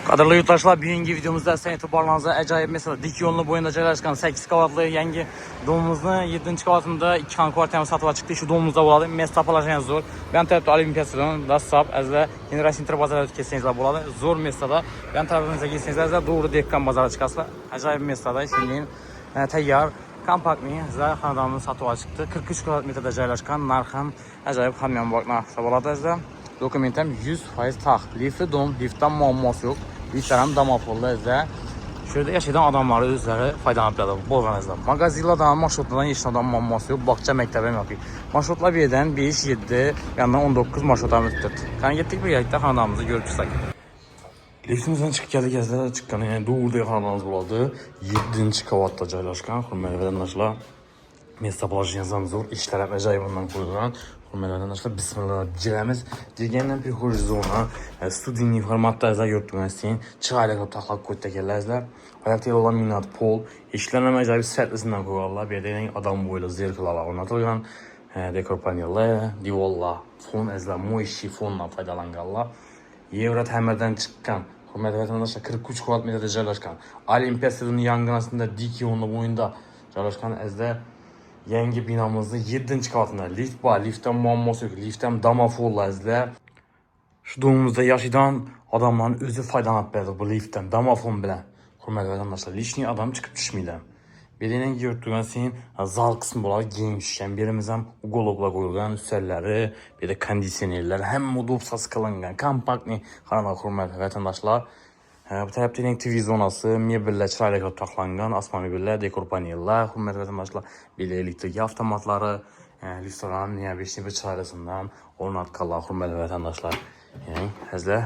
Qadrlı yurttaşlar, bugünkü videomuzda sizə etibarlarınıza acayip mesela dik yolunu boyunda yerləşən 8 qavatlı yangi domumuzun 7-ci qavatında 2 xan kvartiyamız satıla çıxdı. Şu domumuzda buladı. Mesut tapılaşan zor. Ben tərəfdə Olimpiyasıdan da sap əzlə Generation Inter bazarı keçsəniz buladı. Zor Mesutda. Ben tərəfinizə keçsəniz əzlə doğru Dekkan bazarı çıxasınız. Acayip Mesutda şimdi təyyar kompaktli zə xanadamın satıla çıxdı. 43 kvadratmetrdə yerləşən narxın acayip hamyan bakına buladı əzlə. Dokumentim 100% taq. Lifli dom, liftten muamması yok. Liflerim damafollu əzlə. Şöyle yaşayan adamları özləri faydalanıblar. Bolğan əzlə. Magazinlardan, marşrutlardan yaşayan muamması yok. Bakça məktəbim yok. Marşrutlar birdən 5, 7, yandan 19 marşrutlarımız tutdu. Yani getdik bir yerlikdə xanadamızı görüb çıxsak. Liftimizden çıxıb gəldik əzlə. Çıxqanı yəni doğruda xanadamız buladı. 7-ci qavatda yerləşən xürməli vətəndaşlar. Mesut Plaşyan zor. İşlərə acayip ondan qoyulan. Arkadaşlar bismillah giremiz. Digəndən bir xoş zona, studiyni formatda əzə yurtdunuzun, çayla otaqlar qoyduğunuzlar. Ayaqda olan minat pol, işlərlə acayip sərtlisindən qoyarlar. Bir də adam boylu zirkılarla oynatılgan, dekor panelləri, divarlar, fon əzlə moişi fonla faydalanırlar. Evro təmirdən çıxan, hörmətli vətəndaşlar 43 kvadratmetrdə yerləşən, Olimpiyasının yanğınasında dik yolunu boyunda yerləşən əzlə yangi binamızın 7-ci qavatında lift var, liftdən muamması yok, liftdən damafolla əzlə. Şu domumuzda yaşayan adamların özü faydalanıb bəzi bu liftdən, damafon bilən. Hörmətli vətəndaşlar, lişni adam çıxıb düşməylə. Birinin gördüyün senin zal kısmı bunları giymişkən, birimizdən uqologla qoyulgan üstəlləri, bir də kondisionerlər, həm udubsa sıkılıngan, kompaktli xanada hörmətli vətəndaşlar. Bu tərəfdə yine TV zonası, mebellər, çırayla otaqlanğan, asma mebellər, dekor panellər, hörmətli vətəndaşlar, bir də elektrik avtomatları, restoran, bir çiraylısından ornatkalar, hörmətli vətəndaşlar. Yəni, həzlə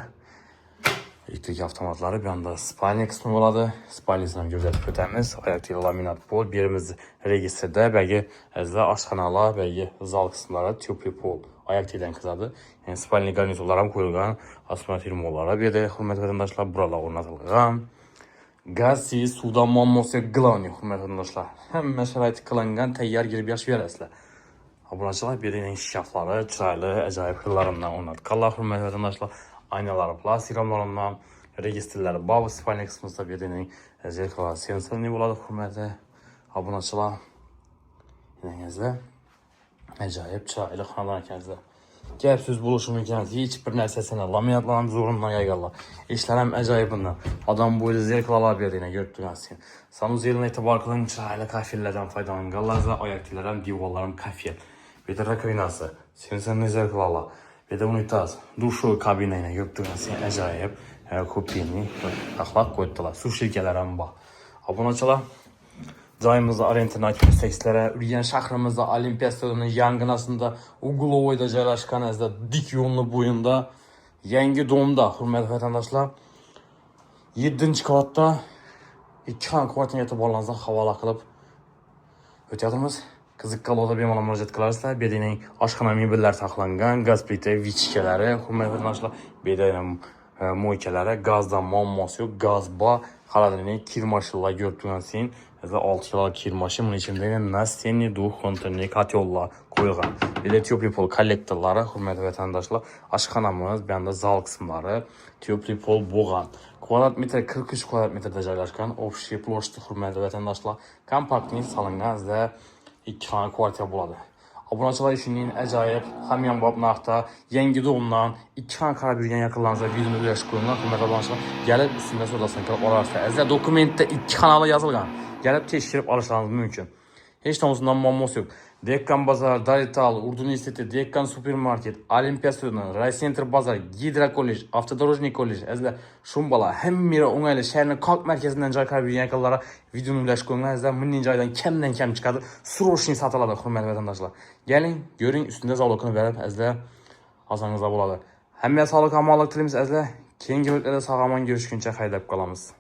elektrik avtomatları, bir anda spalniya qismi oladı. Spalniyasından gözəllik ötəmiz, ayaqlı laminat pol, birimiz registrdə, bəgi həzlə aşxanalar, bəgi zal qismləri, tüplü pol. Ayak teyden kızadı. Yani spalni garnitürlerim koyulgan, asma firmalara bir de hürmet vatandaşlar buralar ornatılgan. Gaz, siz, sudan muamması gılanıyor hürmet vatandaşlar. Hem şərait kılangan, təyyar girib yaş verəslər. Abunacılar bir de şişafları, çıraylı, acayip hırlarından ornatkallar hürmet vatandaşlar. Aynaları, plastik ramlarından, registrləri, babı spalni kısmımızda bir de zirkalar, sensorlu buladı hürmətli abunacılar. Yine yazılı. Acayip çaylı xanadan kəzdə. Gəlbsiz buluşum imkanı heç bir nərsəsinə, laminatların zorundan yayqallar. İşlərəm əcayibindən. Adam boylu zirklalar verdiyinə gördüyünəsin. Sanuzelin etibar qılın çaylı kafirlərdən faydalanırlar. Ayaqtilərəm, divarlarım kafir. Bir də rakovinası, sensorlu zirklalar. Bir də unitaz, duşu kabinə ilə gördüyünəsin. Əcayib, kupini, taxlaq qoydular. Su şirkələrəm bax. Abunacılar. Cayımızda alternativ tekslere, Ürgen şahrımızda Olimpiya stadionunun yangınasında Ugulovoy'da yerləşən əzdə dik yolunu boyunda yangi domda, hürmətli vətəndaşlar, 7-ci qavatda 2 xan kvartiyaya etibarlarınızdan havala qılıb ötəyatımız. Qızıqqalıqda bemalım müraciət qılarsınızlar. Bir də aşxana mebellər saxlanğan, qaz plitə, viçikələri, hürmətli vətəndaşlar, bir də moykələrə, qazdan muamması yok, qaz ba, xaladını kirmaşırlar gördüyünüzün. 6 kiloluk kirmaşı, bunun içində nastenli, duh, konteyner, katyollar qoyulğan. Bir də tüplü kollektorları, hürmətli vətəndaşlar, aşxanamız, bir anda zal qismları, tüplü pol boğan. Kvadratmetre 43 kvadratmetrdə yerləşən, ofşi ploşdu, hürmətli vətəndaşlar, kompaktli salınğan və 2 xana kvartiya buladı. Abunacılar işinin acayip, hamyan babnaqda, yengi doğumdan, 2 xana karabürgən yaxınlarınızda videonu üləş qoyunlar, hürmətli vətəndaşlar, gəlib üstündə sodasını qırıb olarsa, əzlə dokumentdə 2 xanalı yazılğan. Gəlib teşkirib alışlarınız mümkün. Heç tanısından muamması yok. Dekkan Bazar, Darital, Urdu Universiteti, Dekkan Supermarket, Olimpiya stadionu, Raycenter Bazar, Gidra Kollej, Avtodorojnik Kollej, əzlə Şumbala, həm mira onayla şəhərin kalk mərkəzindən cay karabürgən yaxınlara videonu üləş qoyunlar, əzlə minnin caydan kəmdən kəm çıxadı, suroşini satıladı, hürmətli vətəndaşlar. Gəlin, görün, üstündə zavlokunu verib, əzlə azanızda buladı. Həmiyə sağlıq, amalıq dilimiz əzlə, keyingi bölüklərdə sağaman görüşkünçə xeyrləb qalamız.